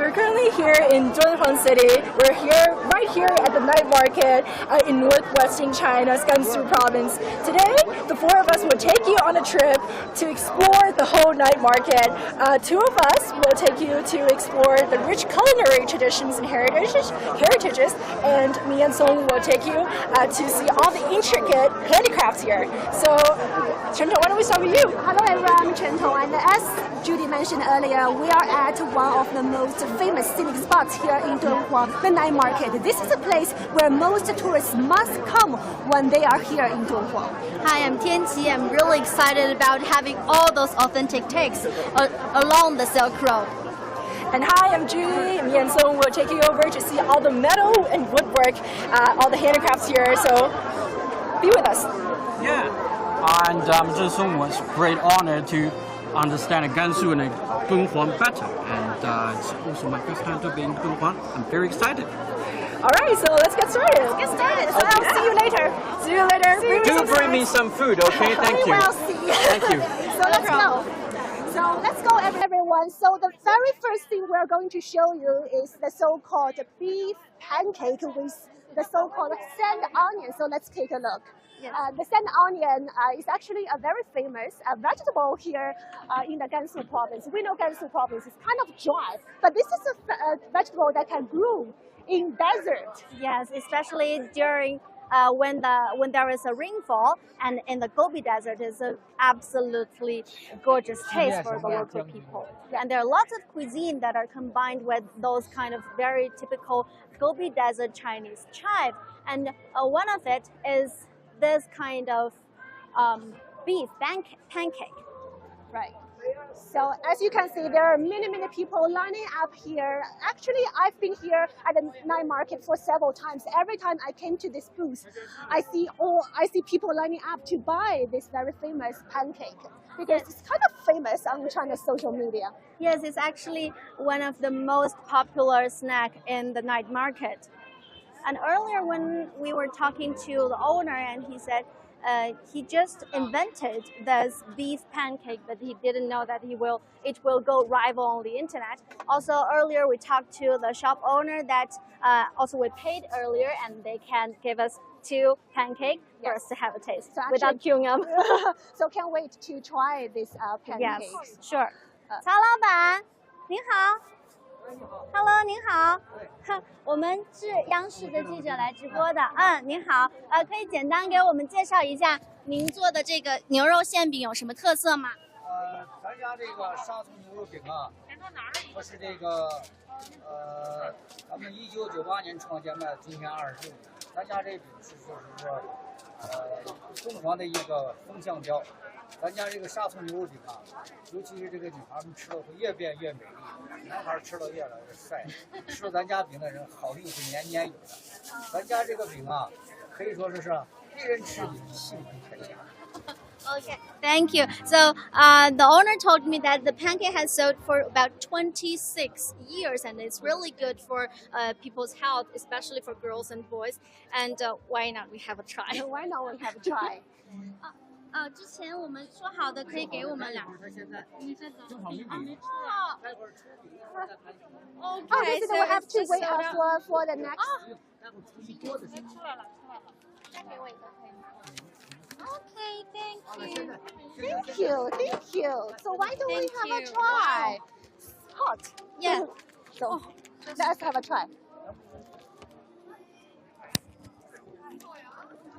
we're currently here in Dunhuang City. We're here, right here at the night market in northwestern China's Gansu province. Today, the four of us will take you on a trip to explore the whole night market. Two of us will take you to explore the rich culinary traditions and heritages, and me and Song will take you to see all the intricate handicrafts here. So, Chen Tong, why don't we start with you? Hello everyone, I'm Chen Tong, and as Judy mentioned earlier, we are at one of the most famous scenic spots here in Dunhuang, the night market. This is a place where most tourists must come when they are here in Dunhuang. Hi, I'm Tianqi. I'm really excited about having all those authentic takes along the Silk Road. And hi, I'm Judy. Me and Song will take you over to see all the metal and woodwork, all the handicrafts here. So, be with us. Yeah, and Zheng was a great honor to understand Gansu and Dunhuang better, and it's also my first time to be in Dunhuang. I'm very excited. All right, so let's get started. Get started. So I'll see you later. See you later. Do bring me some food, okay? Thank you. We will see. Thank you. So let's go. So let's go, everyone. So the very first thing we're going to show you is the so-called beef pancake with the so-called sand onion. So let's take a look. Yes. The sand onion is actually a very famous vegetable here in the Gansu province. We know Gansu province is kind of dry, but this is a vegetable that can grow in desert. Yes, especially during when there is a rainfall, and in the Gobi Desert is an absolutely gorgeous taste for the local people. And there are lots of cuisine that are combined with those kind of very typical Gobi Desert Chinese chive, and one of it is this kind of beef pancake. Right. So as you can see, there are many people lining up here. Actually, I've been here at the night market for several times. Every time I came to this booth, I see people lining up to buy this very famous pancake because it's kind of famous on China's social media. Yes, it's actually one of the most popular snack in the night market. And earlier when we were talking to the owner, and he said he just invented this beef pancake, but he didn't know that it will go rival on the internet. Also earlier we talked to the shop owner that also we paid earlier, and they can give us 2 pancakes for us to have a taste without queuing up. So can't wait to try this pancakes. Yes, sure. 曹老板，您好。Hello， 您好，我们是央视的记者来直播的。您好，可以简单给我们介绍一下您做的这个牛肉馅饼有什么特色吗？咱家这个沙葱牛肉饼啊，我是这个咱们1998年创建卖，今天26年。咱家这饼是就是说敦煌的一个风向标。咱家这个沙葱牛肉饼啊，尤其是这个女孩们吃了会越变越美丽，男孩吃了越来越帅。吃了咱家饼的人好运会年年有的。咱家这个饼啊，可以说是一人吃饼，幸福全家。Okay, thank you. So the owner told me that the pancake has sold for about 26 years, and it's really good for people's health, especially for girls and boys. And why not we have a try? Why not we have a try? 之前我们说好的可以给我们2个。Okay, so we have to wait for the next. Okay, thank you. Thank you. So why don't we have a try? Hot. Yeah. So let's have a try.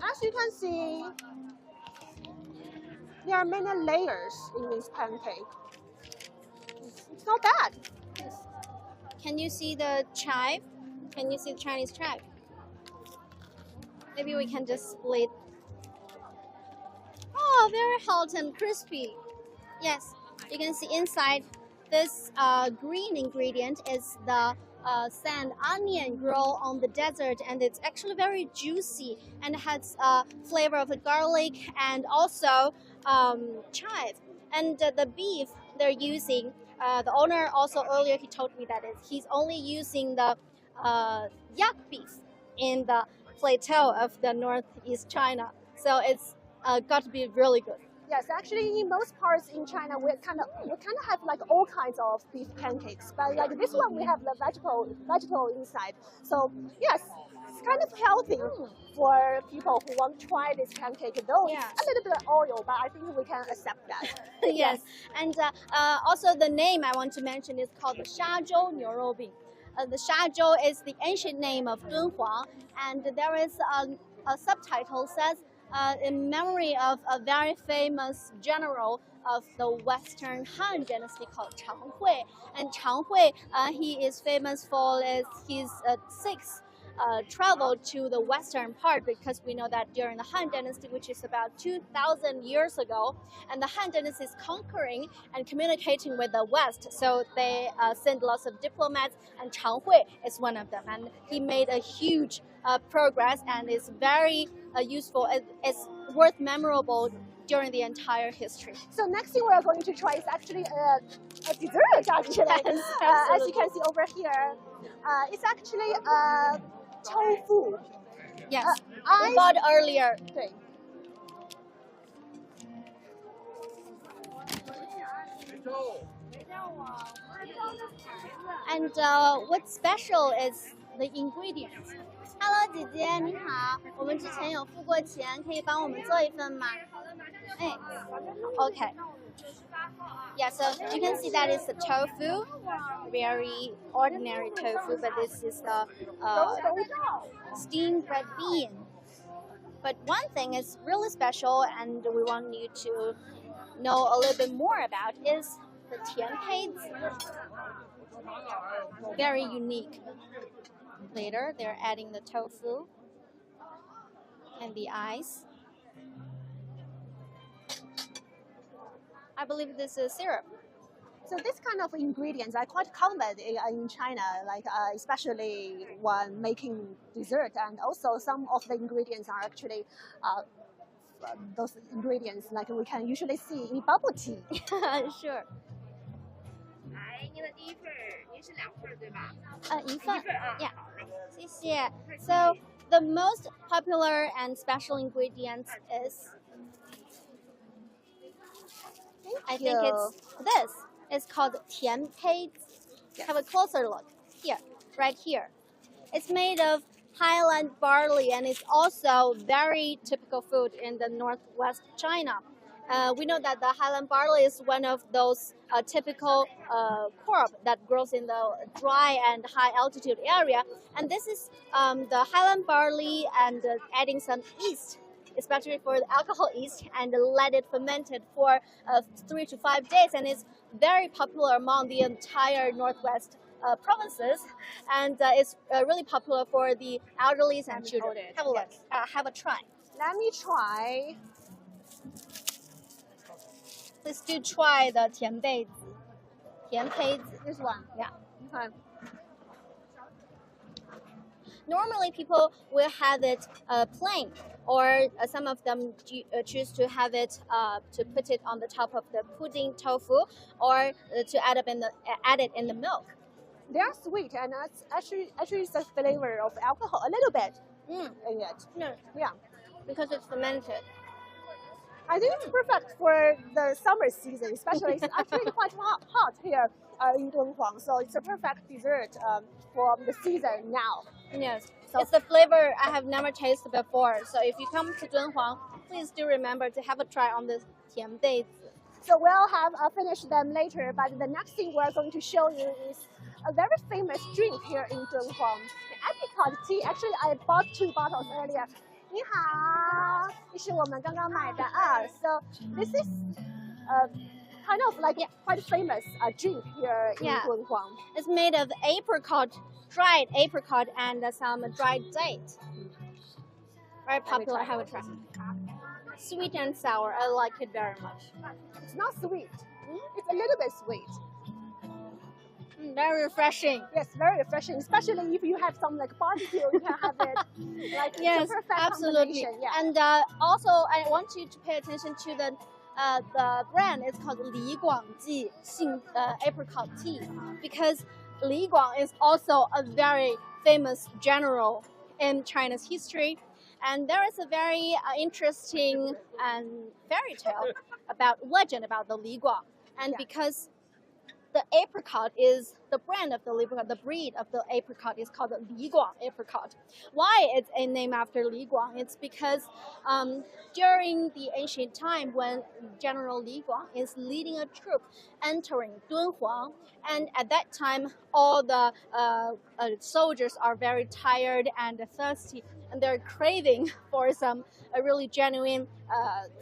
As you can see, there are many layers in this pancake. It's not bad. Can you see the chive? Can you see the Chinese chive? Maybe we can just split. Oh, very hot and crispy. Yes, you can see inside this green ingredient is the sand onion grow on the desert, and it's actually very juicy and has flavor of the garlic and also chive. And the beef they're using, the owner also earlier he told me that he's only using the yak beef in the plateau of the northeast China, so it's got to be really good. Yes, actually, in most parts in China, we kind of have like all kinds of beef pancakes, but like this one, we have the vegetable inside. So yes, it's kind of healthy for people who want to try this pancake. Though Yeah. it's a little bit oil, but I think we can accept that. Yes, and also the name I want to mention is called the Shazhou 牛肉饼. The Shazhou is the ancient name of Dunhuang, and there is a subtitle says in memory of a very famous general of the Western Han Dynasty called Chang Hui. And Chang Hui, he is famous for his sixth travel to the western part, because we know that during the Han Dynasty, which is about 2,000 years ago, and the Han Dynasty is conquering and communicating with the West, so they send lots of diplomats, and Chang Hui is one of them, and he made a huge progress, and is very useful. It's worth memorable during the entire history. So next thing we're going to try is actually a dessert. Actually, Yes, as you can see over here, it's actually tofu. Yes, I we bought earlier. 对。 And what's special is the ingredients. Hello， 姐姐你好，我们之前有付过钱，可以帮我们做一份吗？哎 ，OK。Yeah, so you can see that is the tofu, very ordinary tofu, but this is the steamed red bean. But one thing is really special, and we want you to know a little bit more about is the tianpeids. Very unique. Later, they're adding the tofu and the ice. I believe this is syrup. So this kind of ingredients are quite common in China, like especially when making dessert, and also some of the ingredients are actually those ingredients like we can usually see in bubble tea. Sure. 来，您的第一份您是2份对吧？一份 Yeah. 谢谢. So the most popular and special ingredients is, I think it's this. It's called tianpeids. Have a closer look here, right here. It's made of highland barley, and it's also very typical food in the northwest China. We know that the highland barley is one of those typical crop that grows in the dry and high altitude area. And this is the highland barley, and adding some yeast, especially for the alcohol yeast, and let it fermented for 3 to 5 days. And it's very popular among the entire northwest provinces, and it's really popular for the elderly and children. Have a look. Have a try. Let me try. Please do try the tianpeids. This one. Yeah. Okay. Normally, people will have it plain, or some of them choose to have it to put it on the top of the pudding tofu, or to add it in the milk. They are sweet, and that's actually it's the flavor of alcohol a little bit in it. No, Yeah. because it's fermented. I think it's perfect for the summer season, especially it's actually quite hot here in Dunhuang, so it's a perfect dessert for the season now. Yes, So- it's a flavor I have never tasted before. So if you come to Dunhuang, please do remember to have a try on this tianpeids. So we'll have finish them later, but the next thing we're going to show you is a very famous drink here in Dunhuang, the apricot tea. Actually, I bought 2 bottles earlier. 你好，这是我们刚刚买的啊。So this is kind of like quite famous drink here in Dunhuang. It's made of apricot, dried apricot, and some dried date. Very popular. Have a try. Sweet and sour. I like it very much. It's not sweet. It's a little bit sweet. Very refreshing. Yes, very refreshing, especially if you have some like barbecue, you can have it. Like Yes, it's a perfect absolutely. combination. Yeah. And also, I want you to pay attention to the brand. It's called Li Guangji apricot tea, because Li Guang is also a very famous general in China's history. And there is a very interesting fairy tale legend about the Li Guang, and because the apricot is the brand of the apricot, the breed of the apricot is called the Li Guang apricot. Why it's a name after Li Guang? It's because during the ancient time when General Li Guang is leading a troop entering Dunhuang, and at that time all the soldiers are very tired and thirsty, and they're craving for some really genuine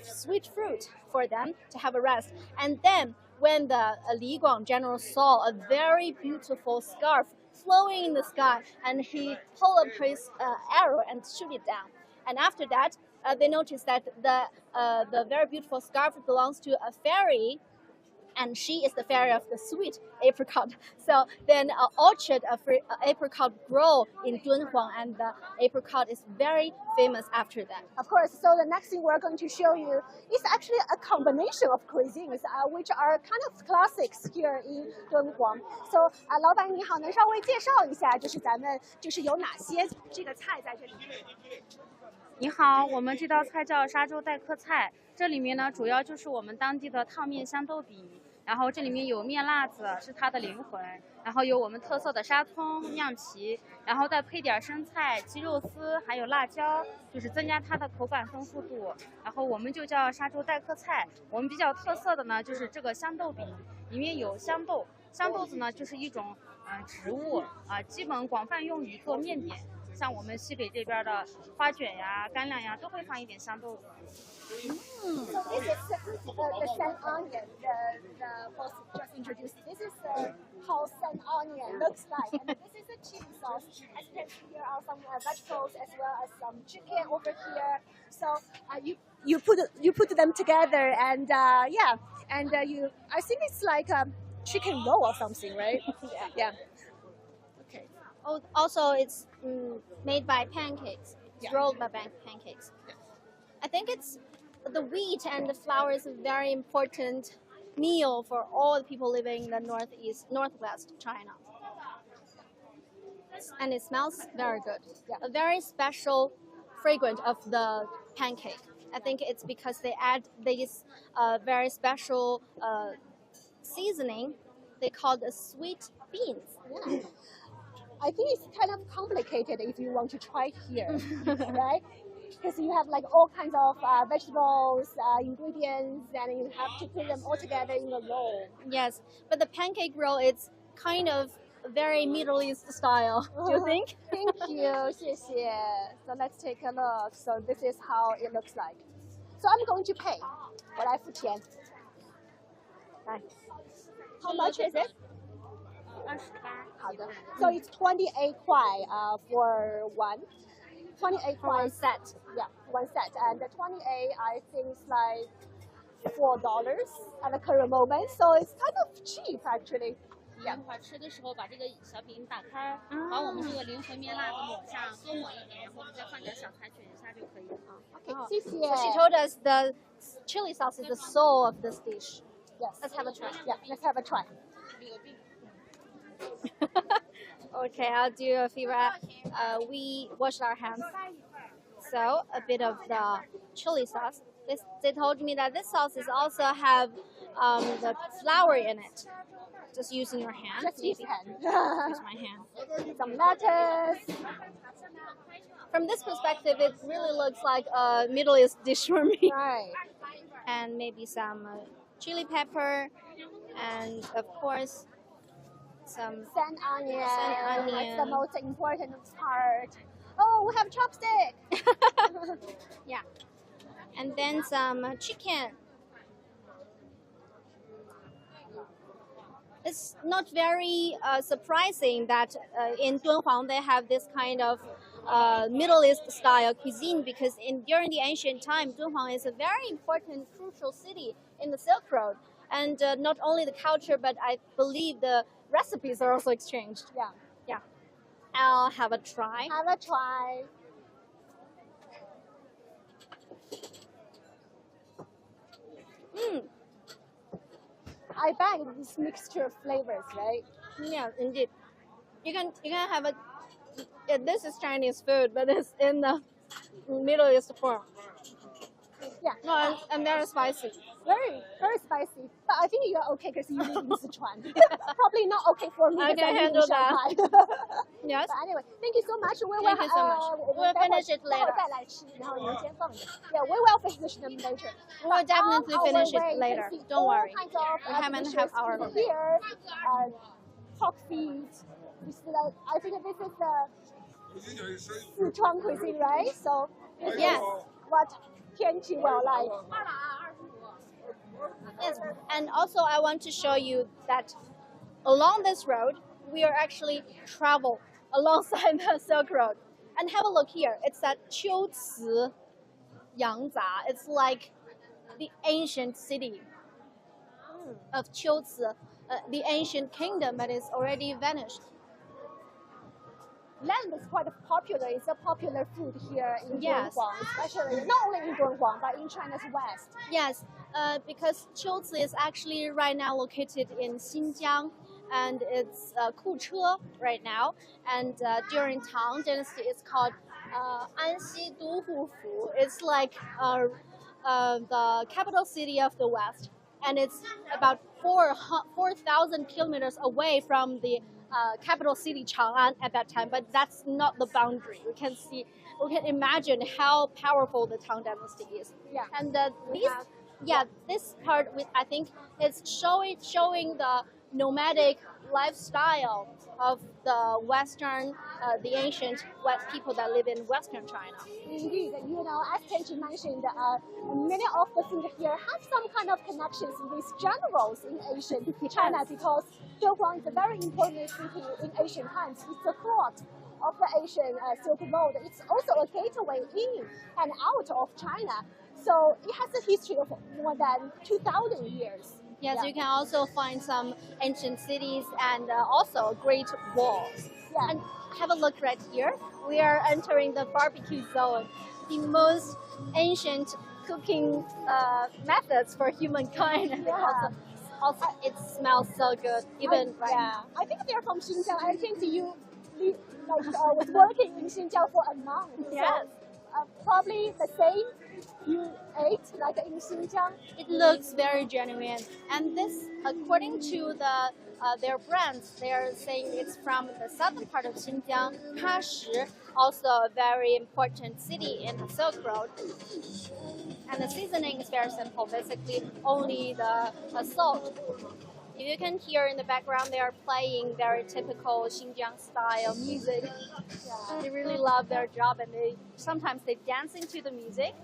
sweet fruit for them to have a rest. And then when the Li Guang general saw a very beautiful scarf flowing in the sky, and he pulled up his arrow and shoot it down. And after that, they noticed that the very beautiful scarf belongs to a fairy, and she is the fairy of the sweet apricot. So then an orchard of apricot grow in Dunhuang, and the apricot is very famous after that. Of course. So the next thing we're going to show you is actually a combination of cuisines, which are kind of classics here in Dunhuang. So 老板你好，能稍微介绍一下，就是咱们就是有哪些这个菜在这里？你好，我们这道菜叫沙洲待客菜，这里面呢主要就是我们当地的烫面香豆饼，然后这里面有面辣子是它的灵魂，然后有我们特色的沙葱、酿皮，然后再配点生菜、鸡肉丝，还有辣椒，就是增加它的口感丰富度。然后我们就叫沙洲待客菜。我们比较特色的呢就是这个香豆饼，里面有香豆，香豆子呢就是一种植物基本广泛用于做面点。像我们西北这边的花卷呀、干粮呀，都会放一点香豆子。So this is the sand onion, the boss just introduced. This is how sand onion looks like. And this is a chili sauce. As you can see, here are some vegetables as well as some chicken over here. So you put them together, and yeah, and I think it's like a chicken roll or something, right? Yeah. Okay. Oh, also, it's made by pancakes. It's rolled by pancakes. I think it's the wheat and the flour is a very important meal for all the people living in the northwest China. And it smells very good. A very special fragrance of the pancake. I think it's because they add this very special seasoning. They call the sweet beans. Yeah. I think it's kind of complicated if you want to try here, right? Because you have like all kinds of vegetables, ingredients, and you have to put them all together in a roll. Yes, but the pancake roll, it's kind of very Middle East style. Do you think? Thank you, 谢谢. So let's take a look. So this is how it looks like. So I'm going to pay. 我来付钱. How much is it? 28. 好的. So it's 28 kuai for one. 28 For one kuai. set. Yeah, one set. And the 28, I think, is like $4 at the current moment. So it's kind of cheap, actually. 一会儿吃的时候把这个小饼打开，把我们这个灵魂面辣子抹上，多抹一点，然后我们再放点小菜卷一下就可以了。Okay, 谢谢. So she told us the chili sauce is the soul of this dish. Yes. Let's have a try. Yeah, let's have a try. Okay, I'll do a favor. We washed our hands. So a bit of the chili sauce. They told me that this sauce is also have the flour in it. Just using your hand. Just use maybe. hand. Use my hand. Some lettuce. From this perspective, it really looks like a Middle East dish for me. Right. And maybe some chili pepper, and of course some Sand onion. Sand That's onion. the most important part. Oh, we have chopstick. yeah, and then some chicken. It's not very surprising that in Dunhuang they have this kind of Middle East style cuisine, because during the ancient time, Dunhuang is a very important, crucial city in the Silk Road. And not only the culture, but I believe the recipes are also exchanged. Yeah. Yeah. I'll have a try. Have a try. I bet it's mixture of flavors, right? Yeah, indeed. You can have this is Chinese food, but it's in the Middle East form. Yeah. No, and very spicy. very, very spicy. But I think you're okay because you live in Sichuan. Probably not okay for me. I because can live in handle that. Shanghai. Yes. But anyway, thank you so much. We Thank you so much. We'll finish it later. Yeah, we will finish them later. We will definitely finish it later. Don't worry. We haven't had our limit. Here, pork feet. I think this is the Sichuan cuisine, right? So this Yes. is what Tianqi will like. Yes, and also I want to show you that along this road, we are actually travel alongside the Silk Road. And have a look here. It's at Qiuci Yangza. It's like the ancient city of Qiuci, the ancient kingdom that is already vanished. Lamb is quite popular. It's a popular food here in Yes. Dunhuang, especially not only in Dunhuang but in China's west. Yes, because Qiuci is actually right now located in Xinjiang, and it's Kuche right now. And during Tang Dynasty, it's called Anxi Duhu Fu. It's like the capital city of the west, and it's about 4,000 kilometers away from the capital city Chang'an at that time, but that's not the boundary. We can imagine how powerful the Tang Dynasty is. Yeah. And this part, I think, is showing the nomadic lifestyle of the Western, the ancient people that live in Western China. Indeed, as Tenchi mentioned, many of the food here have some kind of connections with generals in ancient China because Dunhuang is a very important city in ancient times. It's the heart of the Asian Silk Road. It's also a gateway in and out of China. So it has a history of more than 2,000 years. Yes, you can also find some ancient cities and also great walls. Yeah. And have a look right here. We are entering the barbecue zone, the most ancient cooking methods for humankind. And Yeah. also, it smells so good. I think they're from Xinjiang. I think you was working in Xinjiang for a month. Yes. So, probably the same you ate like in Xinjiang. It looks very genuine, and this, according to their brands, they are saying it's from the southern part of Xinjiang, Kashi, also a very important city in the Silk Road. And the seasoning is very simple, basically only the salt. If you can hear in the background, they are playing very typical Xinjiang style music. Yeah. They really love their job, and sometimes they dance into the music.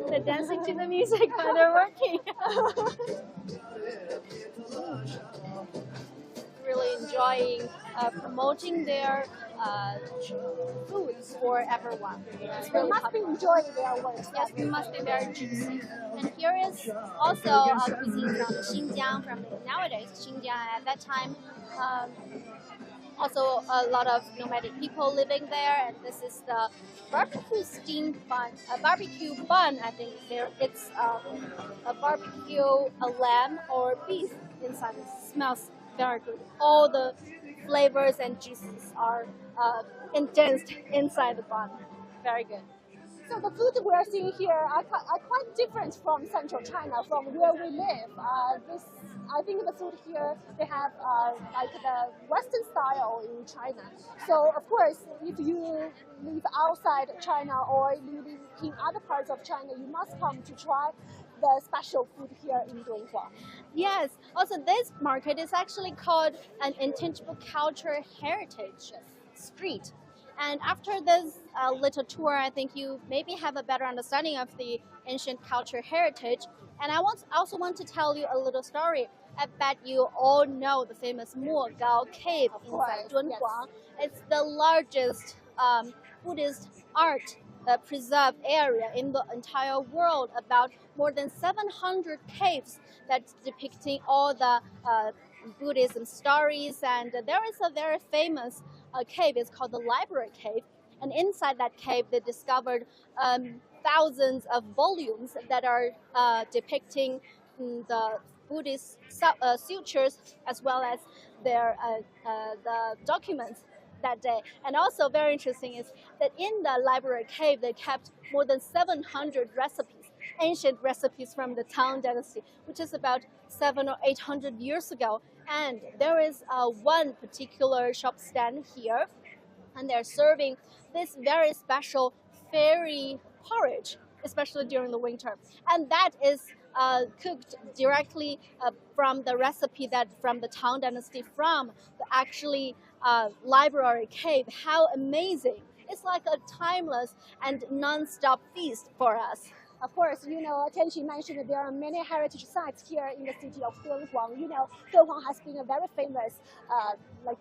They're dancing to the music while they're working. Really enjoying promoting their foods for everyone. They must be enjoying their work. Yes, it must be very juicy. And here is also a cuisine from Xinjiang, from nowadays Xinjiang. At that time, also a lot of nomadic people living there. And this is the barbecue steamed bun, a barbecue bun. I think it's a barbecue, a lamb or beef inside. It smells very good. All the flavors and juices are condensed inside the bun. Very good. So the food we are seeing here are quite different from central China, from where we live. I think the food here, they have like the Western style in China. So of course, if you live outside China or living in other parts of China, you must come to try the special food here in Dunhuang. Yes. Also, this market is actually called an intangible culture heritage street. And after this little tour, I think you maybe have a better understanding of the ancient culture heritage. And I also want to tell you a little story. I bet you all know the famous Mogao cave inside Dunhuang. Yes. It's the largest Buddhist art preserved area in the entire world. About more than 700 caves that's depicting all the Buddhism stories. And there is a very famous cave. It's called the Library Cave. And inside that cave, they discovered thousands of volumes that are depicting the Buddhist sutras as well as their the documents that day. And also very interesting is that in the Library Cave, they kept more than 700 recipes. ancient recipes from the Tang Dynasty, which is about 700 or 800 years ago. And there is one particular shop stand here, and they're serving this very special fairy porridge, especially during the winter. And that is cooked directly from the recipe that from the Tang Dynasty, from the actually library cave. How amazing! It's like a timeless and non-stop feast for us. Of course, Tianqi mentioned that there are many heritage sites here in the city of Dunhuang. Dunhuang has been a very famous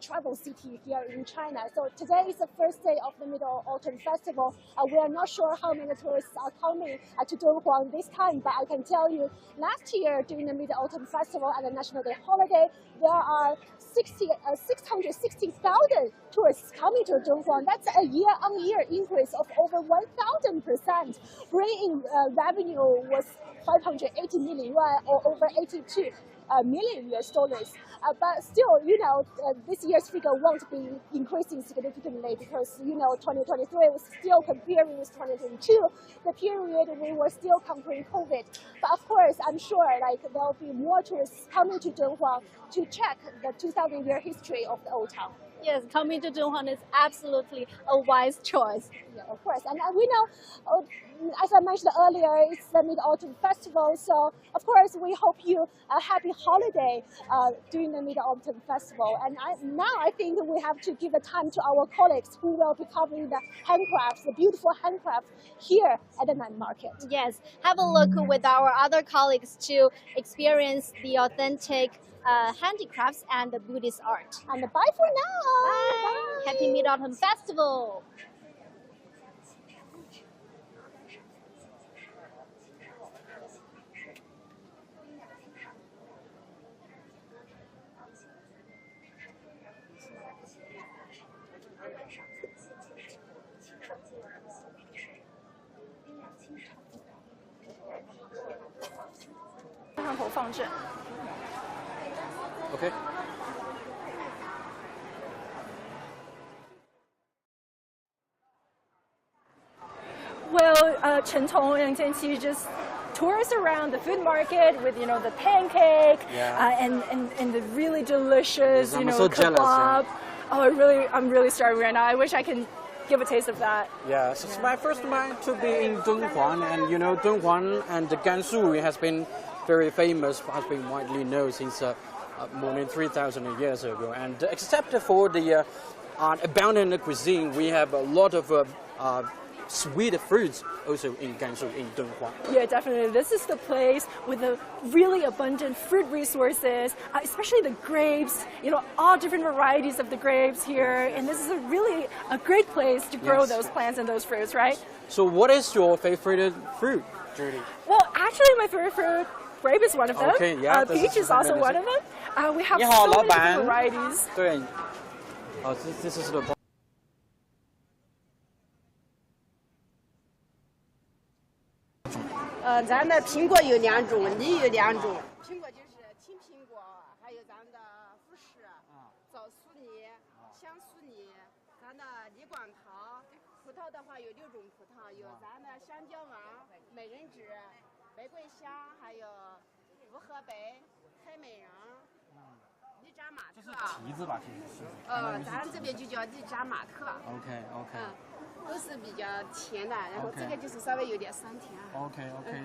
travel city here in China. So today is the first day of the Mid-Autumn Festival. We are not sure how many tourists are coming to Dunhuang this time, but I can tell you, last year during the Mid-Autumn Festival and the National Day holiday, there are 660,000 tourists coming to Dunhuang. That's a year-on-year increase of over 1,000%, bringing revenue was 580 million yuan, or over 82 million US dollars. But still, this year's figure won't be increasing significantly because, 2023 was still comparing with 2022, the period we were still conquering COVID. But of course, I'm sure there will be more tourists coming to Dunhuang to check the 2,000-year history of the old town. Yes, coming to Dunhuang is absolutely a wise choice. Yeah, of course. And we know, as I mentioned earlier, it's the Mid-Autumn Festival. So, of course, we hope you a happy holiday during the Mid-Autumn Festival. And now I think we have to give the time to our colleagues who will be covering the handcrafts, the beautiful handcrafts here at the night market. Yes, have a look with our other colleagues to experience the authentic handicrafts and the Buddhist art. And bye for now. Bye. Happy Mid-Autumn Festival. Okay. Well, Chen Tong and Tianqi just tour us around the food market with the pancake and the really delicious I'm so kebab. jealous, yeah. Oh, I'm really starving right now. I wish I can give a taste of that. Yeah, it's my first time to be in Dunhuang, and Dunhuang and the Gansu has been very famous, has been widely known since more than 3,000 years ago. And except for the abundant cuisine, we have a lot of sweet fruits also in Gansu, in Dunhuang. Yeah, definitely. This is the place with the really abundant fruit resources, especially the grapes, all different varieties of the grapes here. And this is really a great place to grow those plants and those fruits, right? So what is your favorite fruit, Judy? Well, actually, my favorite fruit, grape is one of them. Okay, yeah. Peach is also one of them. We have so many different varieties. 对，this is the. 咱的苹果有2种，梨有2种。苹果就是青苹果，还有咱的富士、枣苏梨、香苏梨，咱的梨广桃。葡萄的话有6种葡萄，有咱的香蕉王、美人指、玫瑰香，还有无合白、黑美人、荔扎马特。这是提子吧？其实是。咱这边就叫荔扎马特。OK。都是比较甜的，然后这个就是稍微有点酸甜。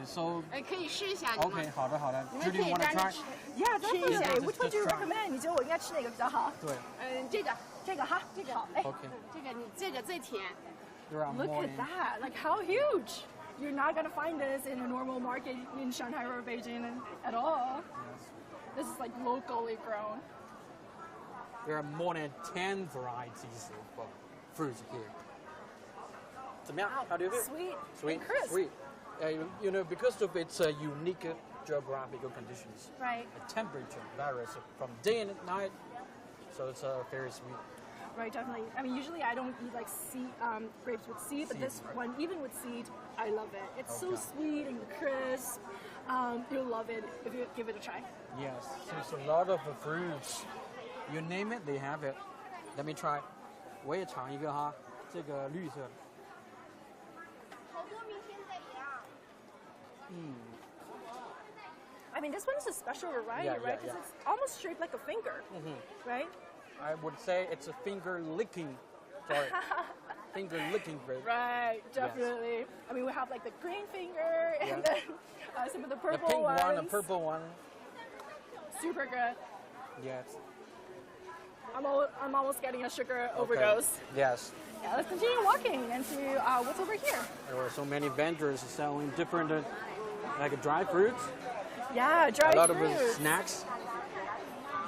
So. 可以试一下。OK， 好的。你们可以单吃。Yeah, definitely. Which one do you recommend? 你觉得我应该吃哪个比较好？对。这个哈，这个好。哎。OK。这个最甜。Look at that! Like how huge! You're not gonna find this in a normal market in Shanghai or Beijing at all. This is like locally grown. There are more than 10 varieties of fruits here. 怎么样? How do you feel? Sweet. Crisp. Sweet. Because of its unique geographical conditions. Right. The temperature varies from day and night, so it's very sweet. Right, definitely. I mean, usually I don't eat like grapes with seed, but this one, even with seed, I love it. It's so sweet and crisp. You'll love it if you give it a try. Yes, there's a lot of fruits. You name it, they have it. Let me try. 我也尝一个哈，这个绿色的。好多明天在一样。I mean, this one is a special variety, right? Because it's almost shaped like a finger, right? I would say it's a finger licking. Sorry. Finger licking bread. Right, definitely. Yes. I mean, we have like the green finger and then some of the purple the pink ones. one, the purple one. Super good. Yes. I'm almost getting a sugar overdose. Yes. Yeah, let's continue walking and see what's over here. There are so many vendors selling different, like dry fruits. Yeah, dry fruits. A lot of snacks.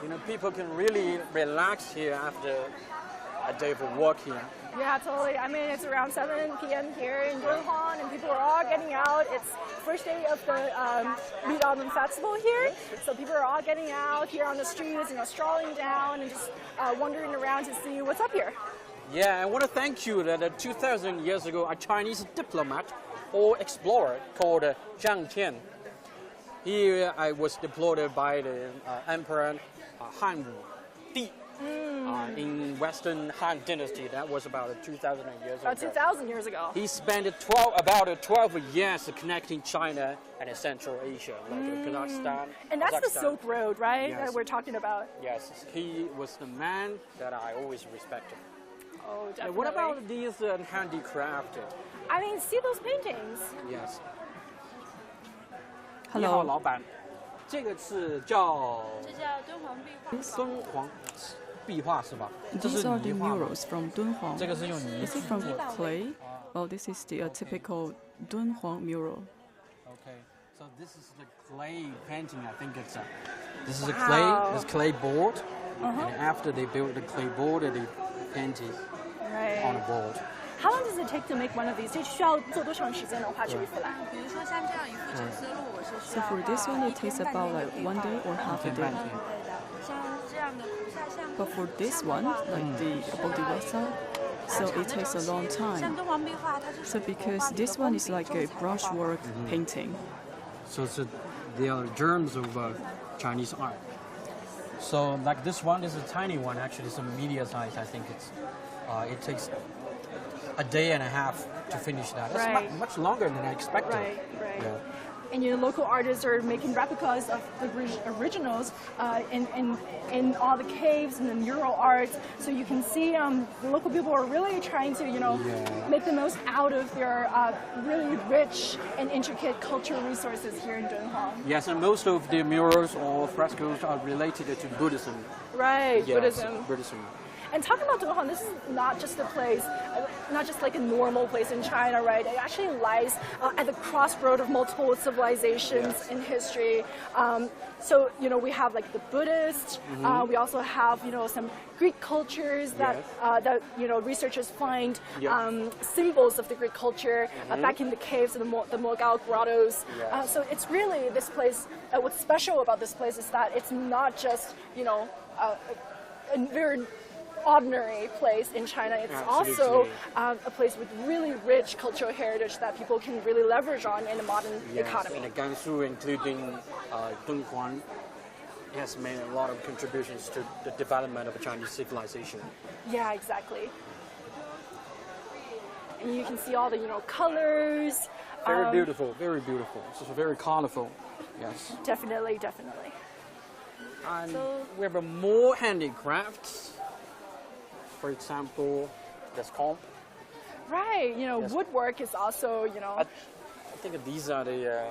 You know, people can really relax here after a day of work here. Yeah, totally. I mean, it's around 7 p.m. here in Dunhuang, and people are all getting out. It's first day of the Mutton festival here, so people are all getting out here on the streets, you know, strolling down and just wandering around to see what's up here. Yeah, I want to thank you that 2,000 years ago, a Chinese diplomat or explorer called Zhang Tian. He was deployed by the Emperor Han Di. In Western Han Dynasty, that was about 2,000 years ago. About 2,000 years ago. He spent about 12 years connecting China and Central Asia, like Kazakhstan. And that's the Silk Road, right? Yes. That we're talking about. Yes, he was the man that I always respected. Oh, definitely. And what about these handicrafts? I mean, see those paintings? Yes. Hello. 你好，老板。这个是叫敦煌壁画是吧？ These are the murals from Dunhuang. 这个是用泥 Is it from clay? Oh, this is the typical Dunhuang mural. Okay, so this is the clay painting. I think it's this is a clay. This clay board, and after they build the clay board, they paint it on the board. How long does it take to make one of these? 这需要做多长时间的话去复来？ So for this one, it takes about like 1 day or half a day. But for this one, like the embodiment, so it takes a long time. So because this one is like a brushwork painting. So they are germs of Chinese art. So like this one is a tiny one. Actually, it's a medium size. I think it takes a day and a half to finish that. That's much longer than I expected. Right. Yeah. And you know, local artists are making replicas of the originals in all the caves and the mural art. So you can see the local people are really trying to, you know, make the most out of their really rich and intricate cultural resources here in Dunhuang. Yes, and most of the murals or frescoes are related to Buddhism. Right, Yes, Buddhism. And talking about Dunhuang, this is not just a place, not just like a normal place in China, right? It actually lies at the crossroad of multiple civilizations in history. So, you know, we have like the Buddhists, we also have, you know, some Greek cultures that, you know, researchers find symbols of the Greek culture back in the caves of the Mogao grottos. So it's really this place, what's special about this place is that it's not just, you know, a very ordinary place in China. It's also a place with really rich cultural heritage that people can really leverage on in a modern economy. And Gansu, including Dunhuang, has made a lot of contributions to the development of Chinese civilization. Yeah, exactly. And you can see all the, you know, colors. Very beautiful, very beautiful. It's just very colorful. Yes. Definitely. And we have more handicrafts. For example, this comb. Right, you know, woodwork is also, you know. I think these are the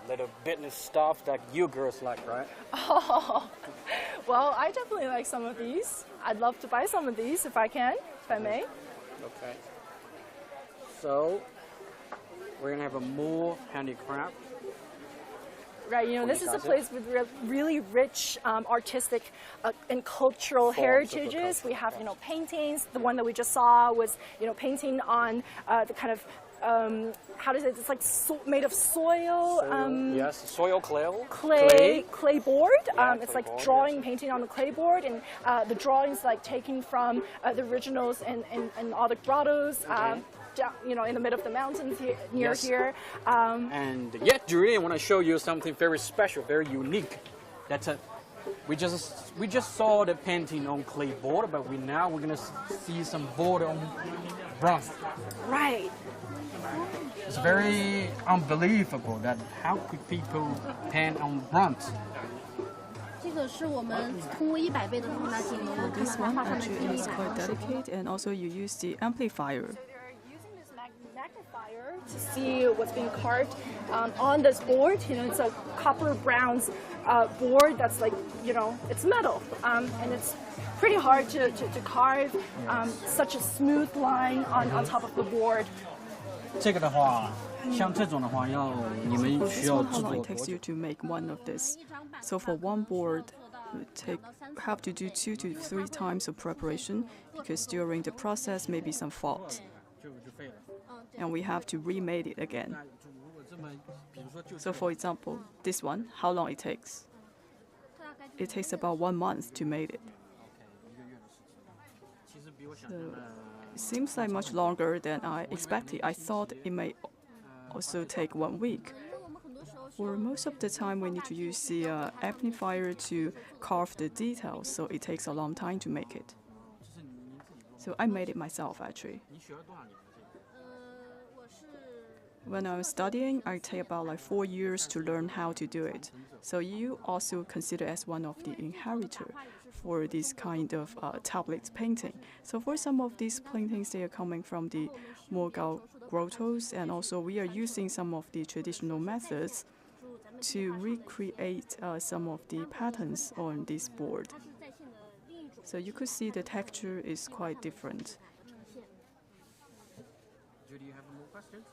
little business stuff that you girls like, right? Oh, well, I definitely like some of these. I'd love to buy some of these if I can, if I may. Okay. So, we're going to have a more handicraft. Right, you know, this is a place with really rich artistic and cultural heritages. We have, you know, paintings. The one that we just saw was, you know, painting on the kind of, how does it, it's like made of soil. Yes, soil clay board. It's like board, drawing, painting on the clay board. And the drawings like taken from the originals and all the grottos. Down, you know, in the middle of the mountains near here. And yet, Julie, I want to show you something very special, very unique. That's a we just saw the painting on clipboard, but we're gonna see some board on bronze. Right. It's very unbelievable that how could people paint on bronze? 这个是我们通过100倍的放大镜，能够看 This 到它 one 画上的 actually 精 is 彩。 quite delicate, and also you use the amplifier. Using this magnifier to see what's being carved on this board. You know, it's a copper bronze board that's like, you know, it's metal, and it's pretty hard to carve such a smooth line on top of the board. 这个的话，像这种的话，你们 For 需 this 要 one, 制 how long 作 it 多 takes 久 you to make one of this? So for one board, you have to do 2 to 3 times of preparation because during the process maybe some fault, 就废了。 and we have to remake it again. 那如果这么，比如说就 So for example, this one, how long it takes? It takes about 1 month to make it. 一个月的时间，其实比我想 So 象的 it seems like much longer than I expected. I thought it may also take 1 week. For most of the time, we need to use the amplifier to carve the details, so it takes a long time to make it. So I made it myself actually. 你学了多少年了？这个 When I was studying, I take about like 4 years to learn how to do it. So you also consider as one of the inheritor for this kind of tablet painting. So for some of these paintings, they are coming from the Mogao grottos, and also we are using some of the traditional methods to recreate some of the patterns on this board. So you could see the texture is quite different. Do you have more questions?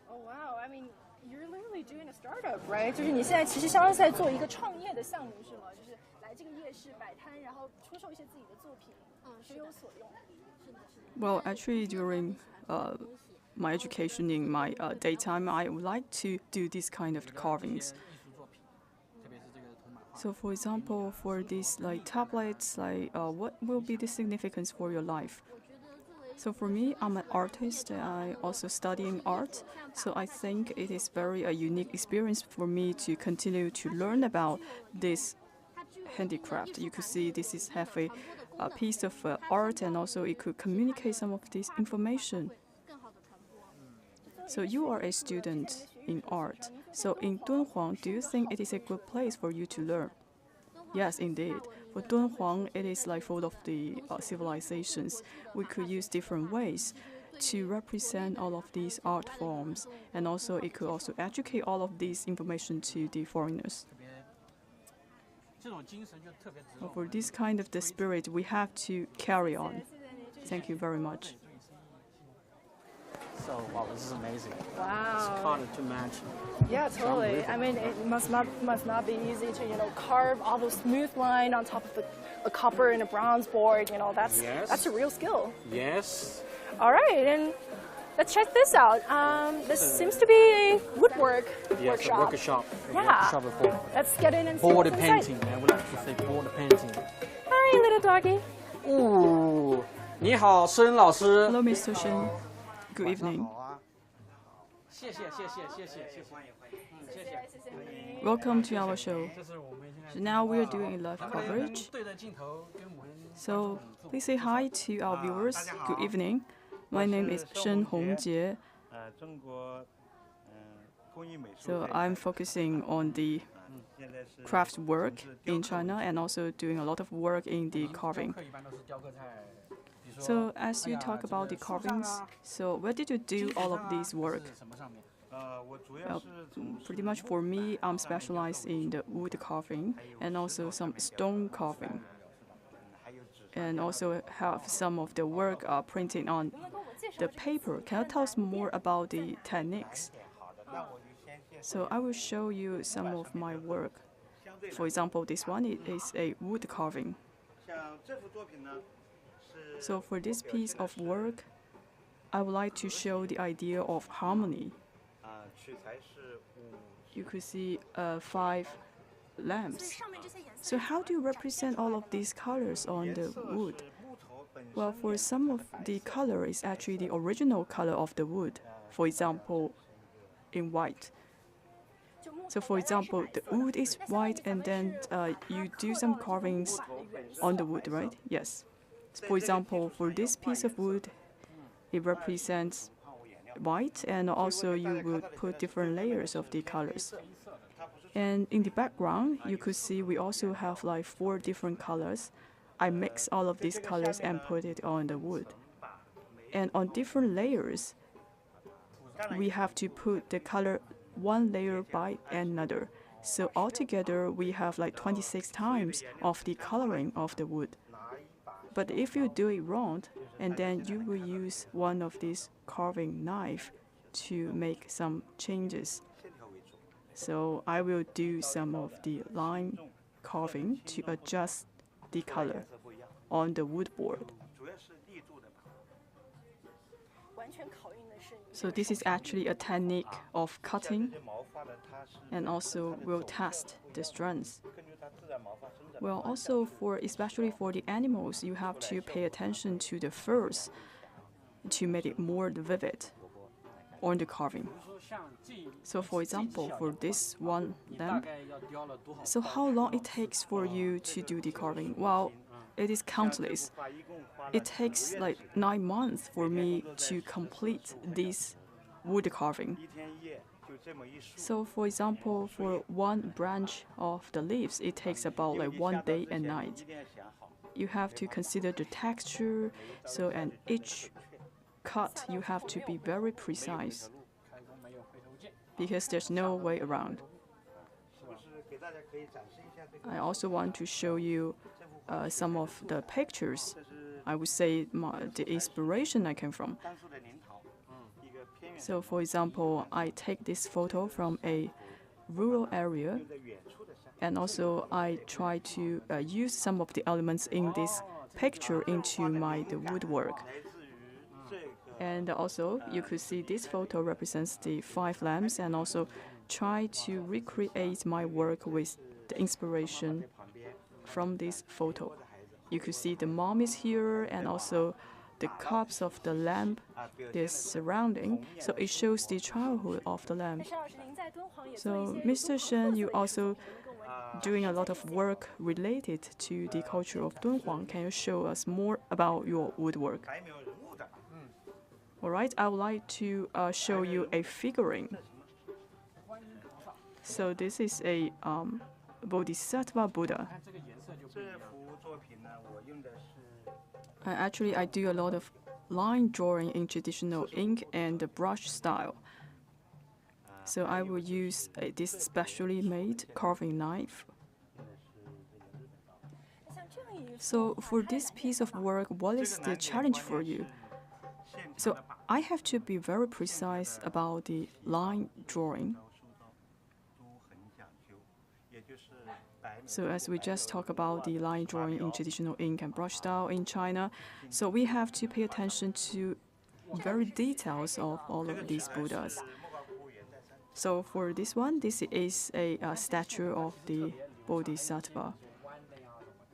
Oh wow! I mean, you're literally doing a startup, right? 就是你现在其实相当于在做一个创业的项目，是吗？就是来这个夜市摆摊，然后出售一些自己的作品，学有所用。 Well, actually, during my education in my daytime, I would like to do this kind of carvings. 艺术作品，特别是这个铜版画。 So, for example, for these like tablets, like what will be the significance for your life? So for me, I'm an artist. I also studying art. So I think it is very a unique experience for me to continue to learn about this handicraft. You could see this is have a piece of art, and also it could communicate some of this information. So you are a student in art. So in Dunhuang, do you think it is a good place for you to learn? Yes, indeed. For Dunhuang, it is like full of the civilizations. We could use different ways to represent all of these art forms, and also it could also educate all of this information to the foreigners. 这种精神就特别值得。 For this kind of the spirit, we have to carry on. Thank you very much. So wow, this is amazing. It's Wow. hard to match. Yeah, totally. I mean, it must not be easy to carve all those smooth line on top of a copper and a bronze board. You know, that's a real skill. Yes. All right, and let's check this out. This seems to be a woodwork Yes, workshop. a workshop. Yeah. Workshop before. Let's get in and see Board what's inside. painting. I would like to say board painting. Hi, little doggy. 哦，你好，施恩老师。 Hello, Mr. Shen. Good evening. 谢谢。Welcome to our show. 这是我们现在 So now we are doing a live coverage. 对着镜头跟我们 So please say hi to our viewers. Good evening. My name is Shen Hongjie. 中国工艺美术 So I'm focusing on the 现在是 craft work in China and also doing a lot of work in the carving. 课一般都是雕刻菜，比如说 So as you talk about the carvings, so where did you do all of this work? 什么上面？我主要是从 Pretty much for me, I'm specialized in the wood carving and also some stone carving. 还有纸 And also have some of the work printing on the paper. Can you tell us more about the techniques? 好的，那我就先介绍 So I will show you some of my work. For example, this one it is a wood carving. 像这幅作品呢是 So for this piece of work, I would like to show the idea of harmony. 取材是You could see 5 lamps. So how do you represent all of these colors on the wood? 木头本身 Well, for some of the color is actually the original color of the wood. For example, in white. So for example, the wood is white and then you do some carvings on the wood, right? Yes. For example, for this piece of wood, it represents white, and also you would put different layers of the colors. And in the background, you could see we also have like 4 different colors. I mix all of these colors and put it on the wood. And on different layers, we have to put the color one layer by another. So altogether, we have like 26 times of the coloring of the wood. But if you do it wrong, and then you will use one of these carving knife to make some changes. So I will do some of the line carving to adjust the color on the wood board. So this is actually a technique of cutting, and also will test the strength. Well, also especially for the animals, you have to pay attention to the furs to make it more vivid on the carving. So for example, for this one lamb, so how long it takes for you to do the carving? Well, it is countless. It takes like 9 months for me to complete this wood carving. So for example, for one branch of the leaves, it takes about like 1 day and night. You have to consider the texture, so and each cut you have to be very precise, because there's no way around. I also want to show you some of the pictures. I would say the inspiration I came from. So for example, I take this photo from a rural area, and also I try to use some of the elements in this picture into the woodwork. And also you could see this photo represents the 5 lambs, and also try to recreate my work with the inspiration from this photo. You could see the mom is here, and also the cups of the lamb, this surrounding, so it shows the childhood of the lamb. So Mr. Shen, you also doing a lot of work related to the culture of Dunhuang. Can you show us more about your woodwork? All right, I would like to show you a figurine. So this is a Bodhisattva Buddha. Actually, I do a lot of line drawing in traditional ink and brush style. So I will use this specially made carving knife. So for this piece of work, what is the challenge for you? So I have to be very precise about the line drawing. So as we just talked about the line drawing in traditional ink and brush style in China, so we have to pay attention to very details of all of these Buddhas. So for this one, this is a statue of the Bodhisattva.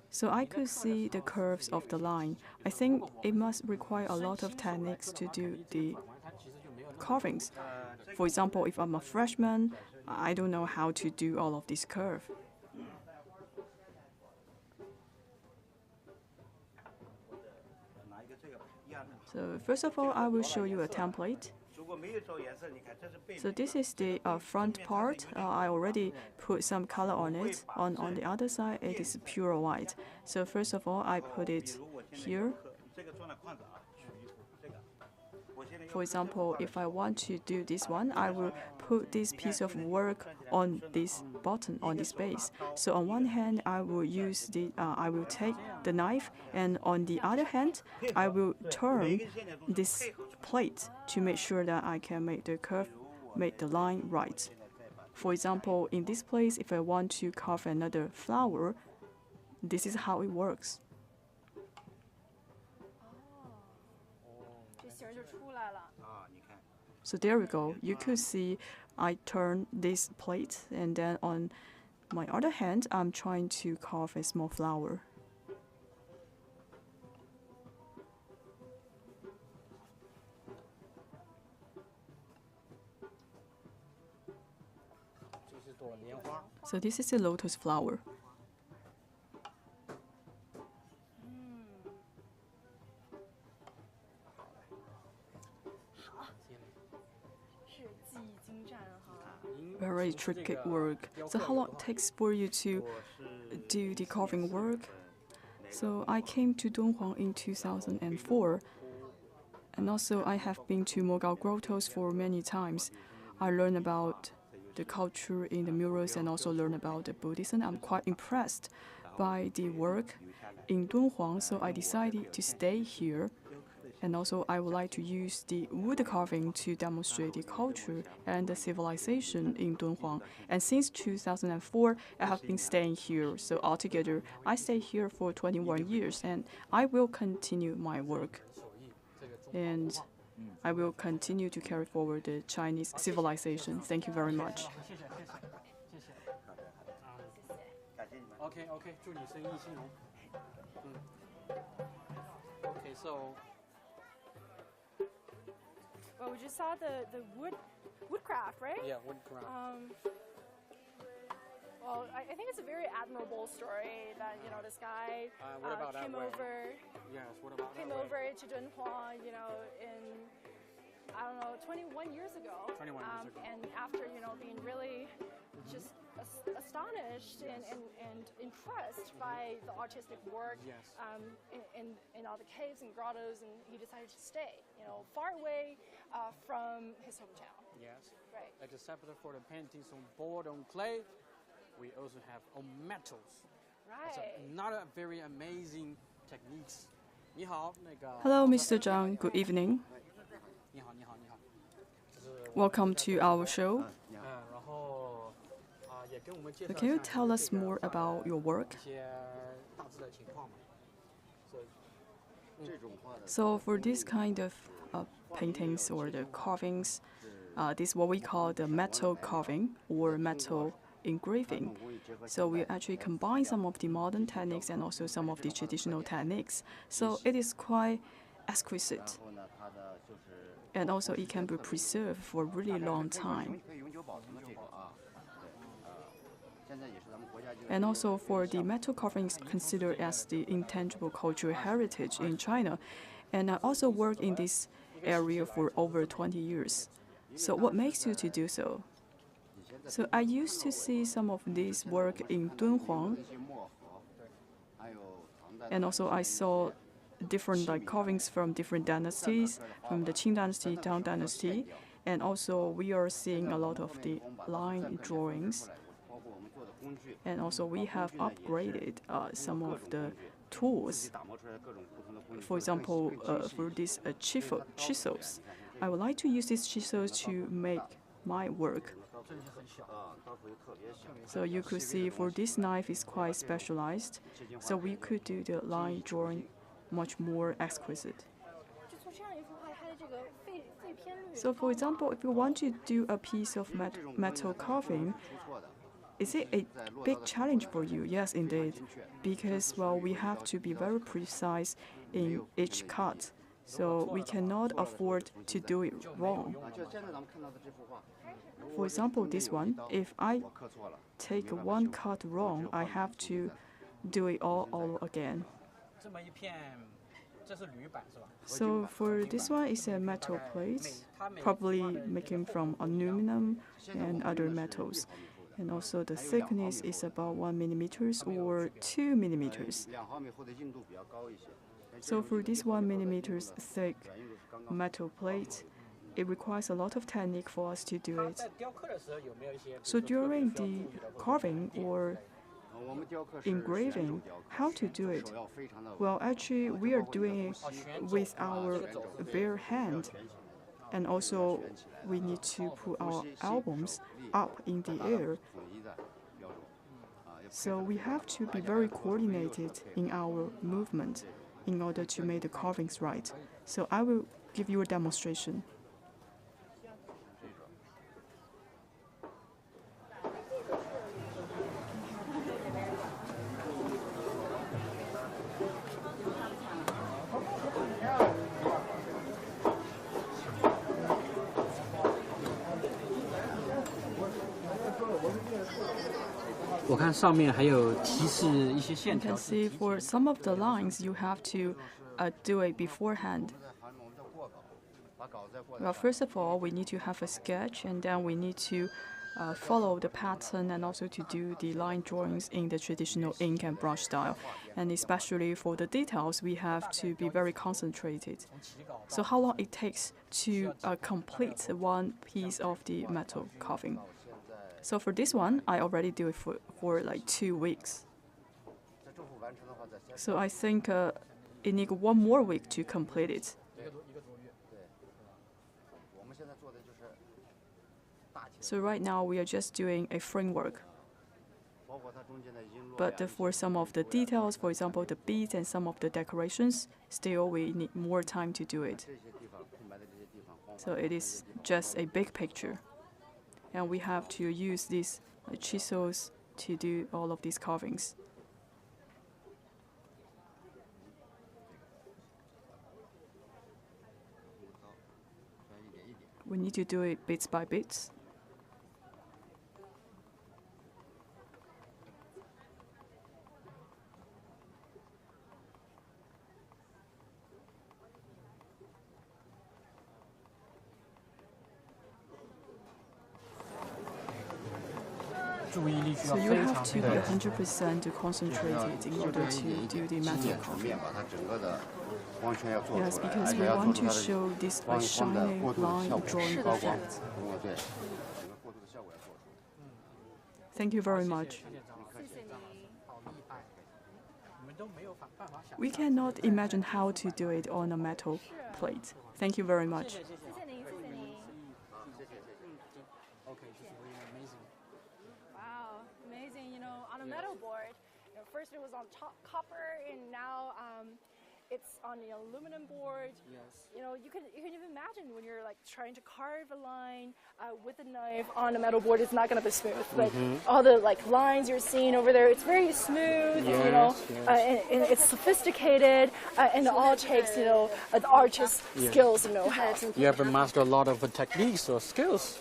So I could see the curves of the line. I think it must require a lot of techniques to do the carvings. For example, if I'm a freshman, I don't know how to do all of this curve. So first of all, I will show you a template. So this is the front part. I already put some color on it. On the other side, it is pure white. So first of all, I put it here. For example, if I want to do this one, I will put this piece of work on this button, on this base. So on one hand, I will use I will take the knife, and on the other hand, I will turn this plate to make sure that I can make the curve, make the line right. For example, in this place, if I want to carve another flower, this is how it works. So there we go. You could see I turn this plate, and then on my other hand, I'm trying to carve a small flower. So this is a lotus flower. Very tricky work. So how long it takes for you to do the carving work? So I came to Dunhuang in 2004, and also I have been to Mogao grottos for many times. I learned about the culture in the murals and also learn about the Buddhism. I'm quite impressed by the work in Dunhuang, so I decided to stay here. And also I would like to use the wood carving to demonstrate the culture and the civilization in Dunhuang. And since 2004, I have been staying here. So altogether, I stay here for 21 years, and I will continue my work. And I will continue to carry forward the Chinese civilization. Thank you very much. Okay, 祝你生意兴隆。Okay, so. Well, we just saw the woodcraft, right? Yeah, woodcraft. Well, I think it's a very admirable story that this guy came over. Yes, what about came over to Dunhuang, in 21 years ago. 21 years ago. And after being really just astonished and impressed by the artistic work in all the caves and grottos, and he decided to stay, far away from his hometown. Yes. Right. Except for the paintings on board, on clay, we also have on metals. Right. It's another very amazing techniques. 你好，那个。Hello, Mr. Zhang. Good evening. 你好。Welcome to our show. 然后也跟我们介绍 So can you tell us more about your work? 一些大致的情况吗？ So for this kind of paintings or the carvings, this is what we call the metal carving or metal engraving. So we actually combine some of the modern techniques and also some of the traditional techniques. So it is quite exquisite. And also it can be preserved for a really long time. And also for the metal carvings considered as the intangible cultural heritage in China. And I also work in this area for over 20 years. So what makes you to do so? So I used to see some of this work in Dunhuang. And also I saw different carvings from different dynasties, from the Qing dynasty, Tang dynasty. And also we are seeing a lot of the line drawings. And also we have upgraded some of the tools. For example, for these chisels, I would like to use these chisels to make my work. So you could see for this knife is quite specialized. So we could do the line drawing much more exquisite. So for example, if you want to do a piece of metal carving, is it a big challenge for you? Yes, indeed. Because, well, we have to be very precise in each cut. So we cannot afford to do it wrong. For example, this one, if I take one cut wrong, I have to do it all again. So for this one, it's a metal plate, probably making from aluminum and other metals. And also the thickness is about 1 millimeters or 2 millimeters. So for this 1 millimeters thick metal plate, it requires a lot of technique for us to do it. So during the carving or engraving, how to do it? Well, actually, we are doing it with our bare hand. And also, we need to put our albums up in the air. So we have to be very coordinated in our movement in order to make the carvings right. So I will give you a demonstration. 看上面还有提示一些线 You 条 can。see for some of the lines you have to do it beforehand. Well, first of all, we need to have a sketch, and then we need to follow the pattern and also to do the line drawings in the traditional ink and brush style. And especially for the details, we have to be very concentrated. So how long it takes to complete one piece of the metal carving? So for this one, I already do it for like 2 weeks. So I think it needs 1 more week to complete it. So right now we are just doing a framework. But for some of the details, for example, the beads and some of the decorations, still we need more time to do it. So it is just a big picture. And we have to use these chisels to do all of these carvings. We need to do it bits by bits. So you have to be 100% concentrated in order to do the metal carving. Yes, because we want to show this shining line drawing effect. Thank you very much. We cannot imagine how to do it on a metal plate. Thank you very much. On a metal board. First it was on copper, and now it's on the aluminum board. Yes. You can even imagine when you're like trying to carve a line with a knife on a metal board, it's not going to be smooth. But all the like lines you're seeing over there, it's very smooth. Yes, and it's sophisticated, and it all takes an artist's skills and know-how. You have to master a lot of techniques or skills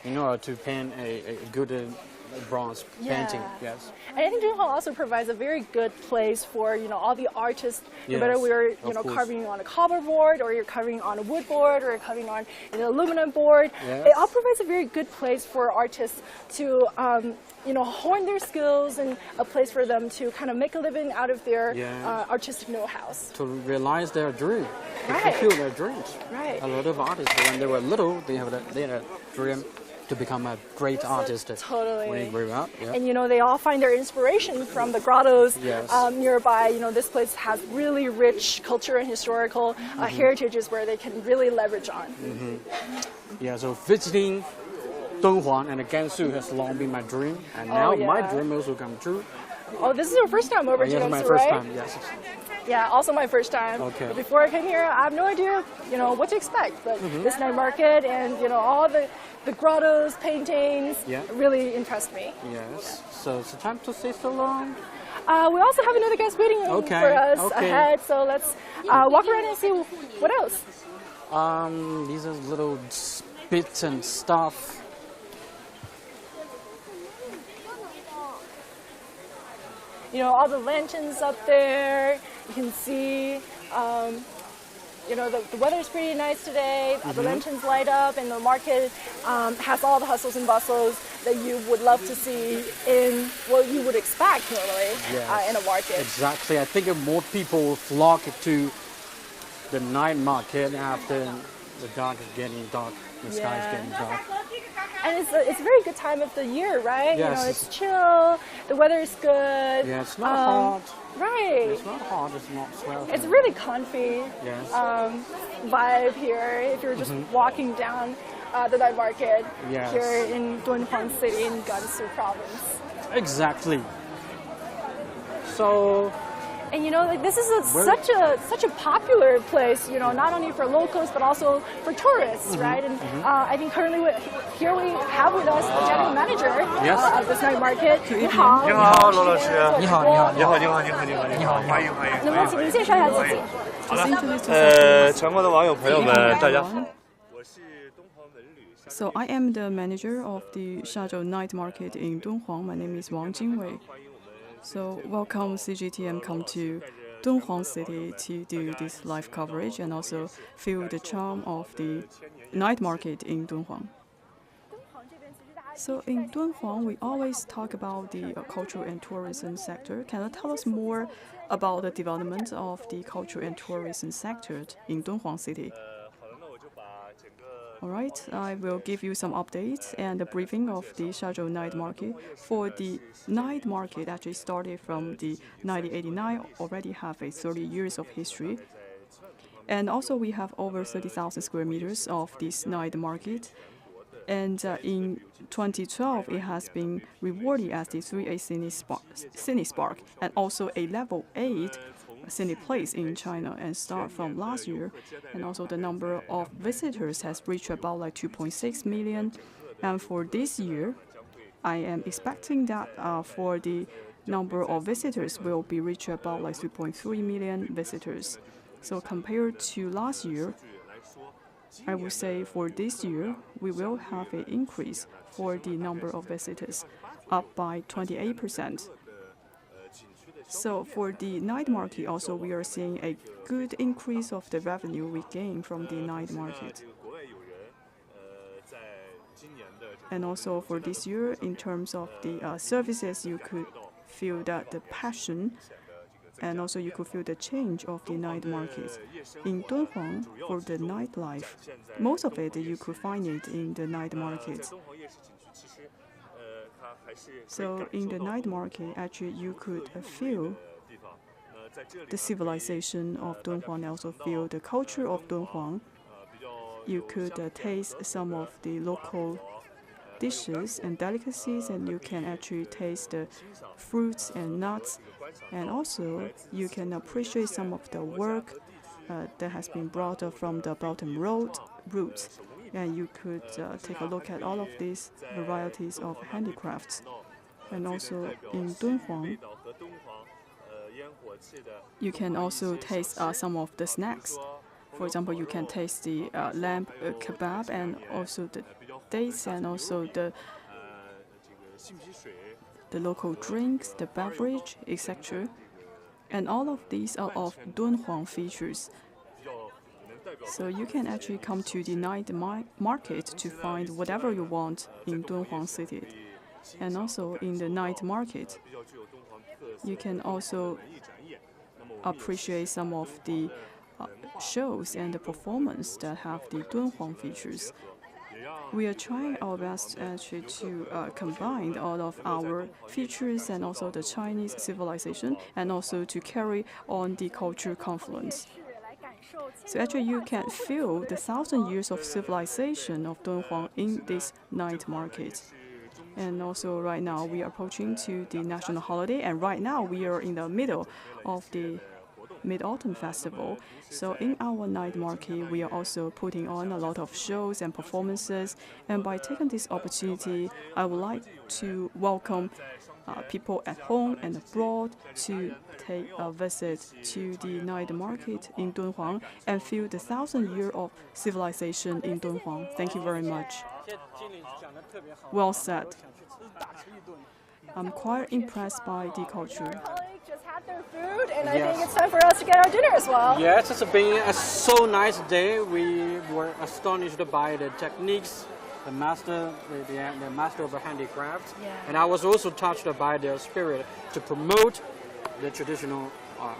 in order to paint a good bronze painting. Yes. And I think Dunhuang also provides a very good place for all the artists, no matter whether carving on a copper board, or you're carving on a wood board, or you're carving on an aluminum board. Yes. It all provides a very good place for artists to hone their skills, and a place for them to kind of make a living out of their artistic know-how. To realize their dream, to Right. fulfill their dreams. Right. A lot of artists, when they were little, they had a dream to become a great artist. Totally. When they grew up. Yeah. And they all find their inspiration from the grottos nearby. This place has really rich culture and historical heritages where they can really leverage on. Yeah, so visiting Dunhuang and Gansu has long been my dream, and now my dream also come true. Oh, this is your first time over to Yes, Gansu, my first right? time, yes. Yeah, also my first time. Okay. But before I came here, I have no idea, what to expect. But this night market and, all the grottos, paintings really impressed me. Yes, so it's time to say so long. We also have another guest waiting for us ahead, so let's walk around and see what else. These are little bits and stuff. All the lanterns up there. You can see, the weather's pretty nice today. The lanterns light up, and the market has all the hustles and bustles that you would love to see in what you would expect normally in a market. Exactly. I think more people flock to the night market after the dark is getting dark, the sky is getting dark. And it's a very good time of the year, right? Yes. It's chill, the weather is good. Yeah, it's not hot. Right. It's not hot, it's not sweltering. It's really comfy vibe here if you're just walking down the night market here in Dunhuang City in Gansu province. Exactly. So. And this is such a popular place, not only for locals but also for tourists, right? And I think currently here we have with us the general manager of this night market. 你好，罗老师。你好，你好，你好，你好，你好，你好，你好，欢迎欢迎。能不能请您介绍一下自己？好的，全国的网友朋友们，大家好，我是敦煌文旅 So I am the manager of the Shazhou night market in Dunhuang. My name is Wang Jingwei. So welcome CGTN come to Dunhuang City to do this live coverage and also feel the charm of the night market in Dunhuang. So in Dunhuang, we always talk about the cultural and tourism sector. Can you tell us more about the development of the cultural and tourism sector in Dunhuang City? All right, I will give you some updates and a briefing of the Shazhou night market. For the night market, actually started from the 1989, already have a 30 years of history. And also we have over 30,000 square meters of this night market. And in 2012, it has been rewarded as the 3A Cine Spark and also a level 8 Cine Place in China. And start from last year, and also the number of visitors has reached about like 2.6 million. And for this year, I am expecting that for the number of visitors will be reached about like 3.3 million visitors. So compared to last year, I would say for this year, we will have an increase for the number of visitors, up by 28%. So for the night market, also we are seeing a good increase of the revenue we gain from the night market. And also for this year, in terms of the services, you could feel that the passion and also you could feel the change of the night market. In Dunhuang, for the nightlife, most of it you could find it in the night market. So in the night market, actually you could feel the civilization of Dunhuang and also feel the culture of Dunhuang. You could taste some of the local dishes and delicacies, and you can actually taste the fruits and nuts, and also you can appreciate some of the work that has been brought up from the Belt and Road routes, and you could take a look at all of these varieties of handicrafts. And also in Dunhuang, you can also taste some of the snacks. For example, you can taste the lamb kebab and also the dates and also the local drinks, the beverage, etc. And all of these are of Dunhuang features. So you can actually come to the night market to find whatever you want in Dunhuang City. And also in the night market, you can also appreciate some of the shows and the performance that have the Dunhuang features. We are trying our best actually to combine all of our features and also the Chinese civilization, and also to carry on the cultural confluence. So actually you can feel the 1,000 years of civilization of Dunhuang in this night market. And also right now we are approaching to the national holiday, and right now we are in the middle of the Mid-Autumn Festival. So in our night market, we are also putting on a lot of shows and performances. And by taking this opportunity, I would like to welcome people at home and abroad to take a visit to the night market in Dunhuang and feel the 1,000 years of civilization in Dunhuang. Thank you very much. Well said. I'm quite impressed by the culture. Just had their food, and I think it's time for us to get our dinner as well. Yes, it's been a so nice day. We were astonished by the techniques, the master of the handicrafts, and I was also touched by their spirit to promote the traditional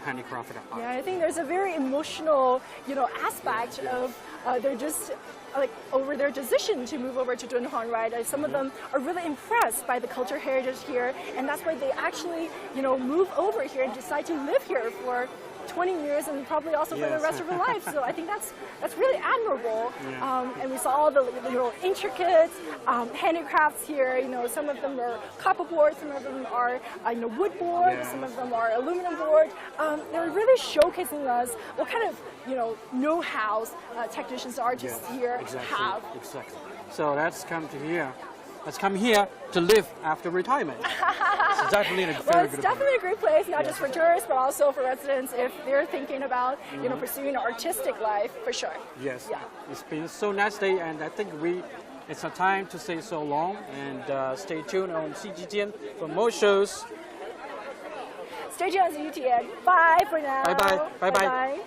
handicrafted art. Yeah, I think there's a very emotional, aspect of they're just like over their decision to move over to Dunhuang, right? Some of them are really impressed by the cultural heritage here, and that's why they actually, move over here and decide to live here for 20 years and probably also for the rest of their life. So I think that's really admirable. And we saw all the intricate handicrafts here. Some of them are copper board, some of them are wood board, some of them are aluminum board. They're really showcasing us what kind of know-how technicians, artists here have. Exactly. So let's come to here. Let's come here to live after retirement. It's definitely a very good definitely a great place, not just for tourists, but also for residents if they're thinking about, pursuing an artistic life, for sure. Yes. Yeah. It's been so nice day, and I think we It's a time to say so long, and stay tuned on CGTN for more shows. Stay tuned on CGTN. Bye for now. Bye bye. Bye bye. Bye.